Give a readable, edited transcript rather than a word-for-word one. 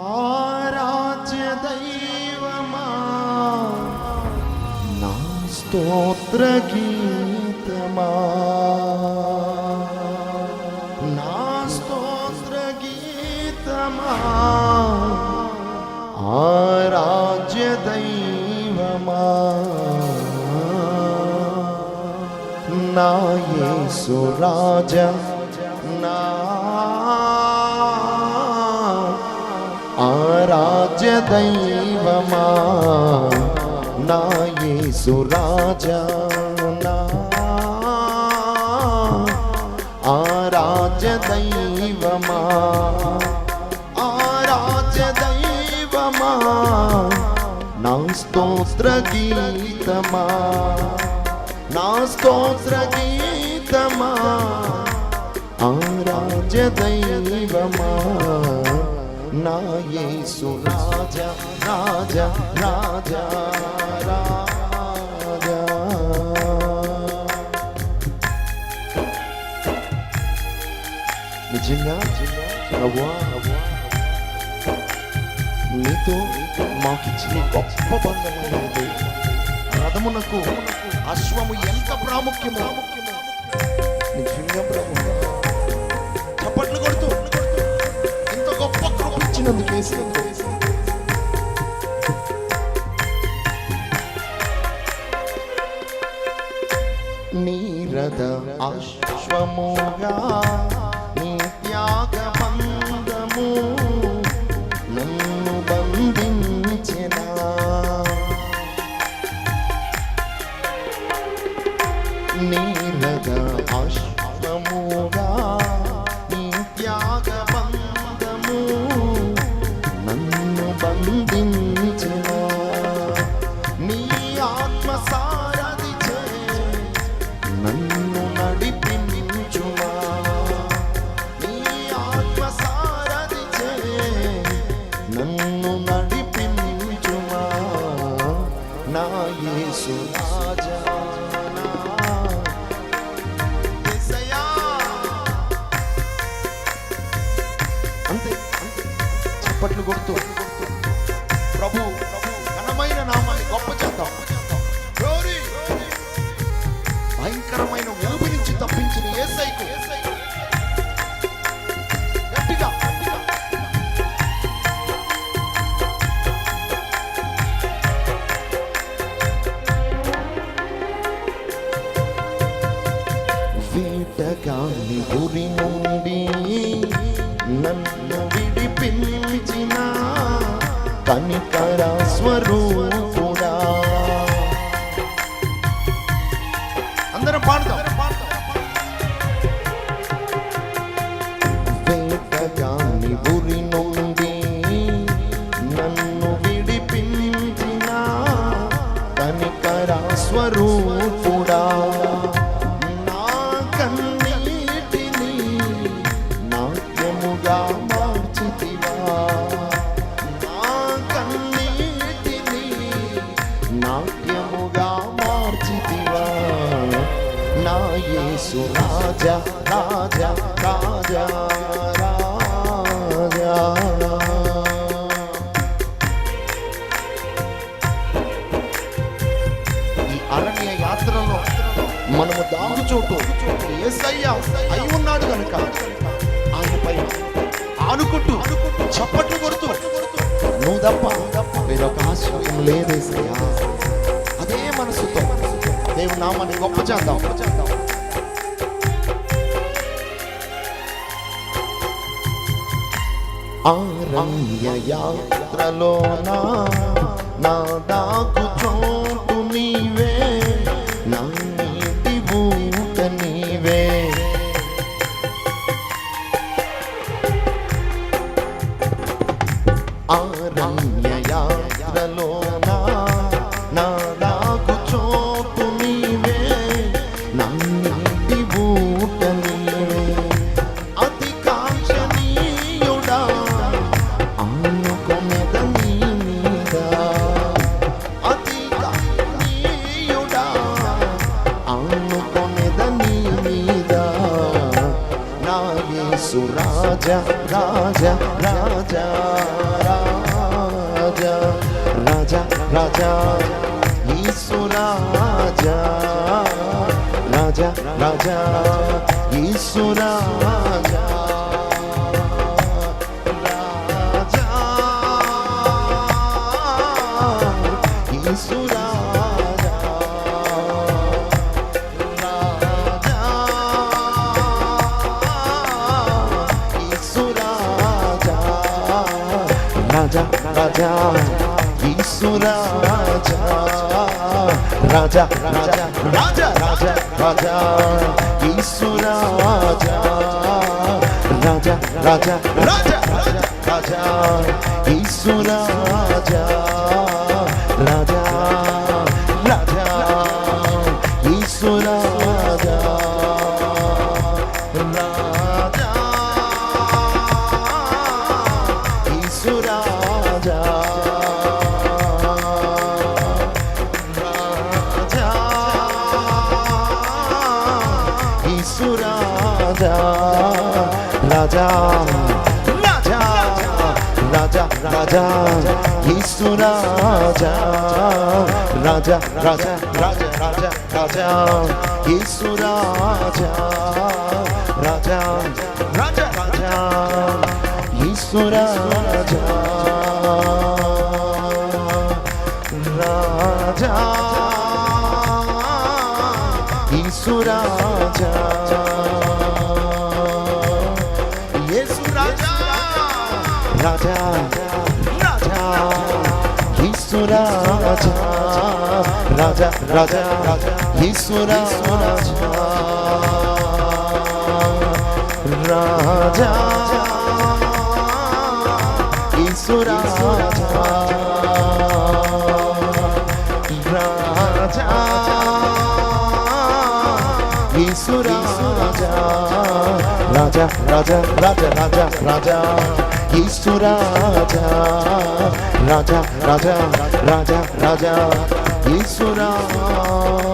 ఆరాధ్య దైవమా నా స్తోత్ర గీతమా నా స్తోత్ర గీతమా ఆరాధ్య దైవమా నా యేసు రాజా నా ఆరాధ్య దైవమా నా యేసు రాజా నా ఆరాధ్య దైవమా ఆరాధ్య దైవమా నా స్తోత్ర గీతమా నా స్తోత్ర గీతమా ఆరాధ్య దైవమా నా యేసు రాజా రాజా రాజా రాజా నిజంగా ప్రభువా నీతో మాకిచ్చిన గొప్ప బంధమైనది రథమునకు అశ్వము ఎంత ప్రాముఖ్యమో నిజంగా ప్రభు చప్పట్లు కొడుతూ ఇంత గొప్ప కృప ఇచ్చినందుకు యేసయ్యా నీ రథ అశ్వముగా నీ త్యాగ బంధము నన్ను బంధించెనా నీ రథ అశ్వముగా నీ త్యాగ బంధము నన్ను బంధించెనా నీ ఆత్మ సారథిచే నన్ను నడిపించుమా నీ ఆత్మ సారథిచే నన్ను నడిపించుమా నా యేసు రాజా అంతే చప్పట్లు కొడుతూ ప్రభు ఘనమైన నామాన్ని గొప్ప చేద్దాం. భయంకరమైన ఊబి నుంచి తప్పించిన యేసయ్యకు గట్టిగా వేటగాని గురి నుండి నన్ను విడిపించిన కనికర స్వరూపుడా అందరం పాడదాం. వేటగాని గురి నుండి నన్ను విడిపించిన కనికర స్వరూపుడా నా కన్నీటిని నాట్యముగా మార్చితివా నా కన్నీటిని నాట్యముగా మార్చితివా నా యేసు రాజా రాజా రాజా రాజా ఈ అరణ్య యాత్రలో మనము దాగుచోటు యేసయ్య అయి ఉన్నాడు కనుక ఆయనపై ఆనుకుంటూ చప్పట్లు కొడుతూ నువ్వు తప్ప వేరొక ఆశ్రయం లేదేసయ్యా అదే మనసుతో దేవుని నామాన్ని గొప్ప చేద్దాం. అరణ్య యాత్రలో నా దాగు చోటు నీవే నా నీటి ఊట నీవే అరణ్య యాత్రలో నా దాగు చోటు నీవే నా నీటి ఊట నీవే అతి కాంక్షణీయుడా ఆనుకొనెద నీ మీద అతి కాంక్షణీయుడా ఆనుకొనెద నీ మీద నా యేసు రాజా రాజా రాజా రాజా యేసు రాజా రాజా రాజా యేసు రాజా రాజా యేసు రాజా రాజా యేసు రాజా రాజా రాజా యేసు రాజా రాజా రాజా రాజా రాజా రాజా యేసు రాజా రాజా రాజా రాజా రాజా యేసు రాజా రాజా రాజా యేసు రాజా రాజా యేసు రాజా రాజా రాజా రాజా రాజా యేసు రాజా రాజా రాజా రాజా రాజా రాజా యేసు రాజా రాజా రాజా రాజా యేసు రాజా రాజా యేసు రాజా రాజా రాజా యేసు రాజా రాజా రాజా యేసు రాజా రాజా యేసు రాజా రాజా యేసు రాజా రాజా రాజా రాజా రాజా రాజా యేసు రాజా రాజా రాజా రాజా రాజా యేసు రాజా